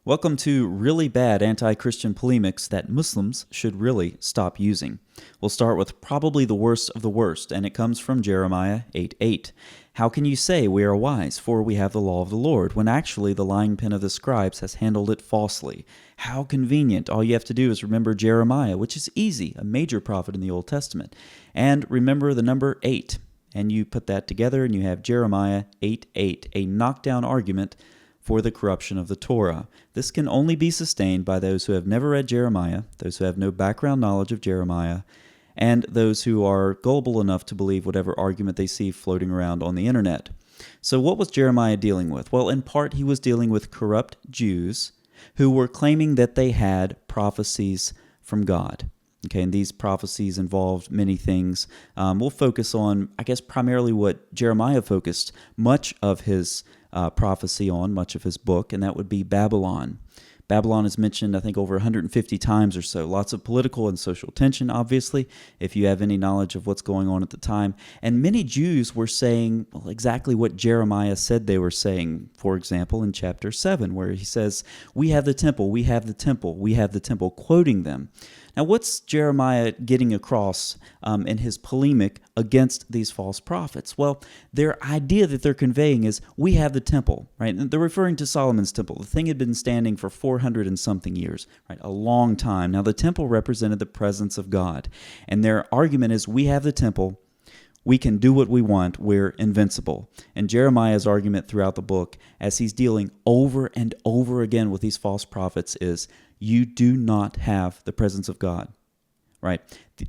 Welcome to really bad anti-Christian polemics that Muslims should really stop using. We'll start with probably the worst of the worst, and it comes from Jeremiah 8:8. How can you say we are wise, for we have the law of the Lord, when actually the lying pen of the scribes has handled it falsely? How convenient. All you have to do is remember Jeremiah, which is easy, a major prophet in the Old Testament, and remember the number 8. And you put that together and you have Jeremiah 8:8, a knockdown argument for the corruption of the Torah. This can only be sustained by those who have never read Jeremiah, those who have no background knowledge of Jeremiah, and those who are gullible enough to believe whatever argument they see floating around on the internet. So what was Jeremiah dealing with? Well, in part, he was dealing with corrupt Jews who were claiming that they had prophecies from God. Okay, and these prophecies involved many things. We'll focus on, primarily what Jeremiah focused much of his prophecy on, much of his book, and that would be Babylon. Babylon is mentioned, I think, over 150 times or so. Lots of political and social tension, obviously, if you have any knowledge of what's going on at the time. And many Jews were saying exactly what Jeremiah said they were saying, for example, in chapter 7, where he says, "We have the temple, we have the temple, we have the temple," quoting them. Now, what's Jeremiah getting across in his polemic against these false prophets? Well, their idea that they're conveying is, we have the temple, right? And they're referring to Solomon's temple. The thing had been standing for 400 and something years, right? A long time. Now, the temple represented the presence of God. And their argument is, we have the temple, we can do what we want, we're invincible. And Jeremiah's argument throughout the book, as he's dealing over and over again with these false prophets, is, you do not have the presence of God, right?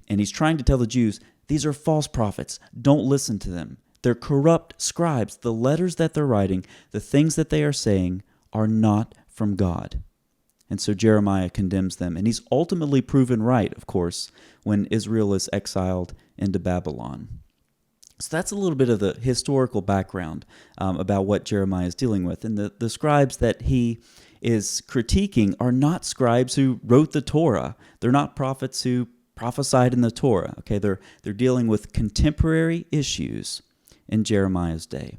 And he's trying to tell the Jews, these are false prophets. Don't listen to them. They're corrupt scribes. The letters that they're writing, the things that they are saying, are not from God. And so Jeremiah condemns them. And he's ultimately proven right, of course, when Israel is exiled into Babylon. So that's a little bit of the historical background about what Jeremiah is dealing with. And the scribes that he is critiquing are not scribes who wrote the Torah. They're not prophets who prophesied in the Torah. Okay, they're dealing with contemporary issues in Jeremiah's day.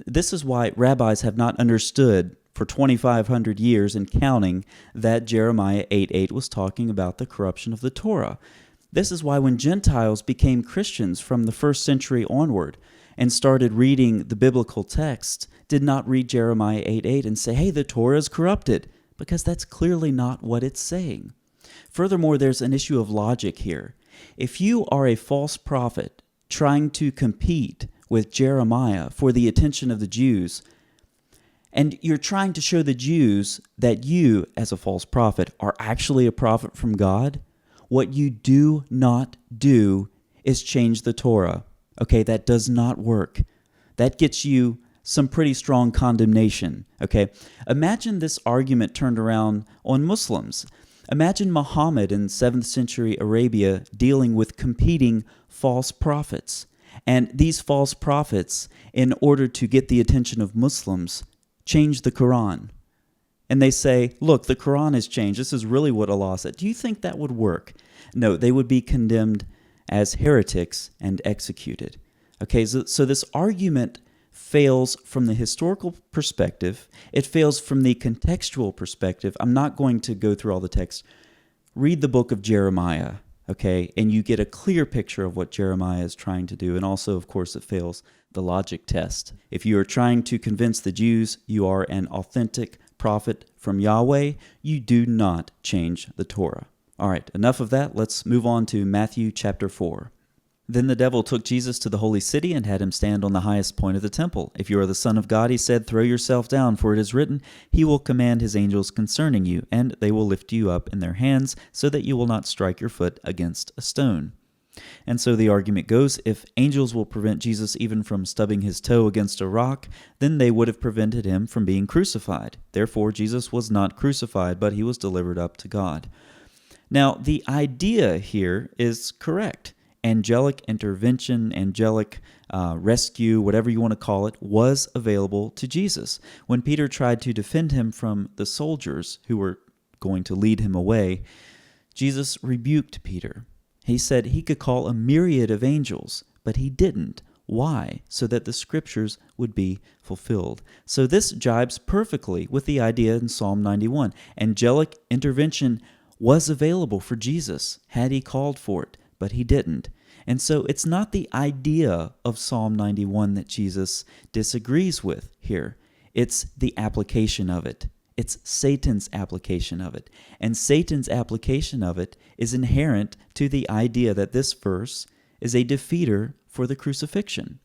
This is why rabbis have not understood for 2,500 years and counting that Jeremiah 8:8 was talking about the corruption of the Torah. This is why when Gentiles became Christians from the first century onward and started reading the biblical text, did not read Jeremiah 8:8 and say, hey, the Torah is corrupted, because that's clearly not what it's saying. Furthermore, there's an issue of logic here. If you are a false prophet trying to compete with Jeremiah for the attention of the Jews, and you're trying to show the Jews that you, as a false prophet, are actually a prophet from God, what you do not do is change the Torah. Okay, that does not work. That gets you some pretty strong condemnation. Okay, imagine this argument turned around on Muslims. Imagine Muhammad in 7th century Arabia dealing with competing false prophets. And these false prophets, in order to get the attention of Muslims, change the Quran. And they say, look, the Quran has changed. This is really what Allah said. Do you think that would work? No, they would be condemned as heretics and executed. Okay, so this argument fails from the historical perspective. It fails from the contextual perspective. I'm not going to go through all the text. Read the book of Jeremiah, okay, and you get a clear picture of what Jeremiah is trying to do. And also, of course, it fails the logic test. If you are trying to convince the Jews you are an authentic prophet from Yahweh, you do not change the Torah. All right, enough of that. Let's move on to Matthew chapter 4. Then the devil took Jesus to the holy city and had him stand on the highest point of the temple. If you are the Son of God, he said, throw yourself down, for it is written, he will command his angels concerning you, and they will lift you up in their hands, so that you will not strike your foot against a stone. And so the argument goes, if angels will prevent Jesus even from stubbing his toe against a rock, then they would have prevented him from being crucified. Therefore, Jesus was not crucified, but he was delivered up to God. Now, the idea here is correct. Angelic intervention, angelic rescue, whatever you want to call it, was available to Jesus. When Peter tried to defend him from the soldiers who were going to lead him away, Jesus rebuked Peter. He said he could call a myriad of angels, but he didn't. Why? So that the scriptures would be fulfilled. So this jibes perfectly with the idea in Psalm 91. Angelic intervention was available for Jesus had he called for it, but he didn't. And so it's not the idea of Psalm 91 that Jesus disagrees with here. It's the application of it. It's Satan's application of it. And Satan's application of it is inherent to the idea that this verse is a defeater for the crucifixion.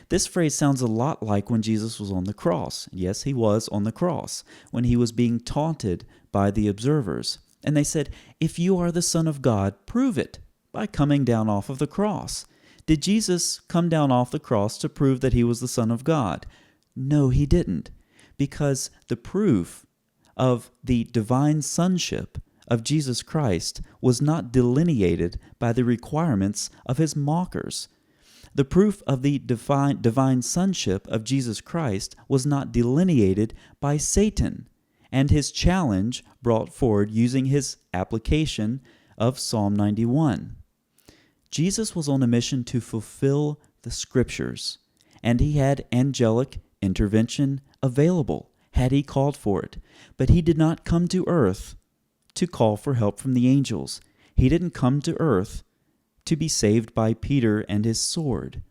This phrase sounds a lot like when Jesus was on the cross. Yes, he was on the cross, when he was being taunted by the observers. And they said, "If you are the Son of God, prove it by coming down off of the cross." Did Jesus come down off the cross to prove that he was the Son of God? No, he didn't, because the proof of the divine sonship of Jesus Christ was not delineated by the requirements of his mockers. The proof of the divine sonship of Jesus Christ was not delineated by Satan and his challenge brought forward using his application of Psalm 91. Jesus was on a mission to fulfill the scriptures, and he had angelic intervention available had he called for it. But he did not come to earth to call for help from the angels. He didn't come to earth to be saved by Peter and his sword.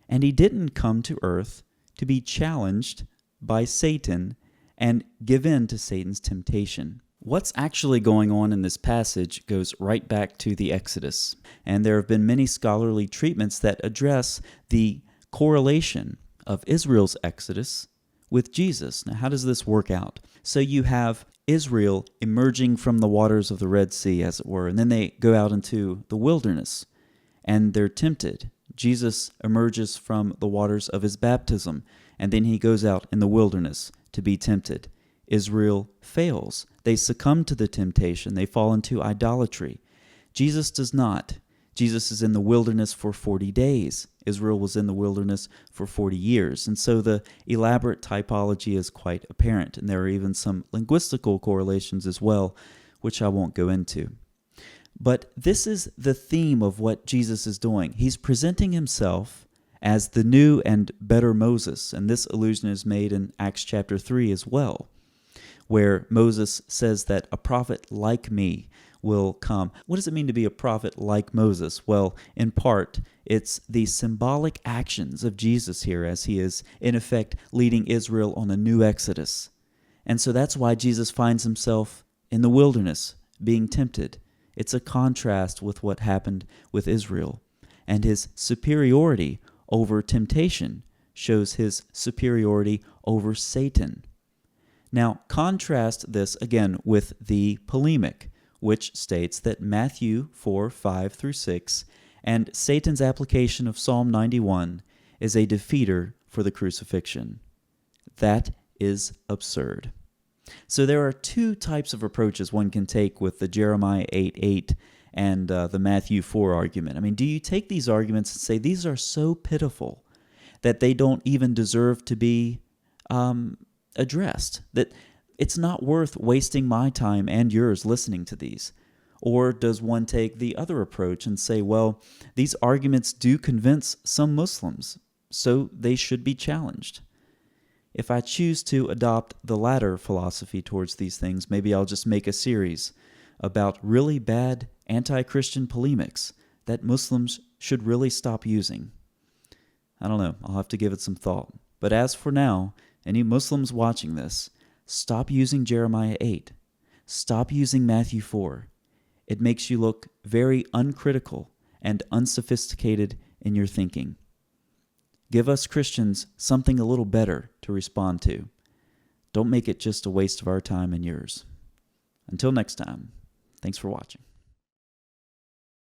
And he didn't come to earth to be challenged by Satan and give in to Satan's temptation. What's actually going on in this passage goes right back to the Exodus, and there have been many scholarly treatments that address the correlation of Israel's Exodus with Jesus. Now, how does this work out? So you have Israel emerging from the waters of the Red Sea, as it were, and then they go out into the wilderness, and they're tempted. Jesus emerges from the waters of his baptism, and then he goes out in the wilderness to be tempted. Israel fails. They succumb to the temptation. They fall into idolatry. Jesus does not. Jesus is in the wilderness for 40 days. Israel was in the wilderness for 40 years. And so the elaborate typology is quite apparent. And there are even some linguistical correlations as well, which I won't go into. But this is the theme of what Jesus is doing. He's presenting himself as the new and better Moses. And this allusion is made in Acts chapter 3 as well, where Moses says that a prophet like me will come. What does it mean to be a prophet like Moses? Well, in part, it's the symbolic actions of Jesus here as he is, in effect, leading Israel on a new exodus. And so that's why Jesus finds himself in the wilderness, being tempted. It's a contrast with what happened with Israel. And his superiority over temptation shows his superiority over Satan. Now, contrast this again with the polemic, which states that Matthew 4:5-6 and Satan's application of Psalm 91 is a defeater for the crucifixion. That is absurd. So there are two types of approaches one can take with the Jeremiah 8:8 and the Matthew 4 argument. I mean, do you take these arguments and say these are so pitiful that they don't even deserve to be addressed, that it's not worth wasting my time and yours listening to these? Or does one take the other approach and say, well, these arguments do convince some Muslims, so they should be challenged? If I choose to adopt the latter philosophy towards these things, maybe I'll just make a series about really bad anti-Christian polemics that Muslims should really stop using. I don't know. I'll have to give it some thought. But as for now, any Muslims watching this, stop using Jeremiah 8. Stop using Matthew 4. It makes you look very uncritical and unsophisticated in your thinking. Give us Christians something a little better to respond to. Don't make it just a waste of our time and yours. Until next time, thanks for watching.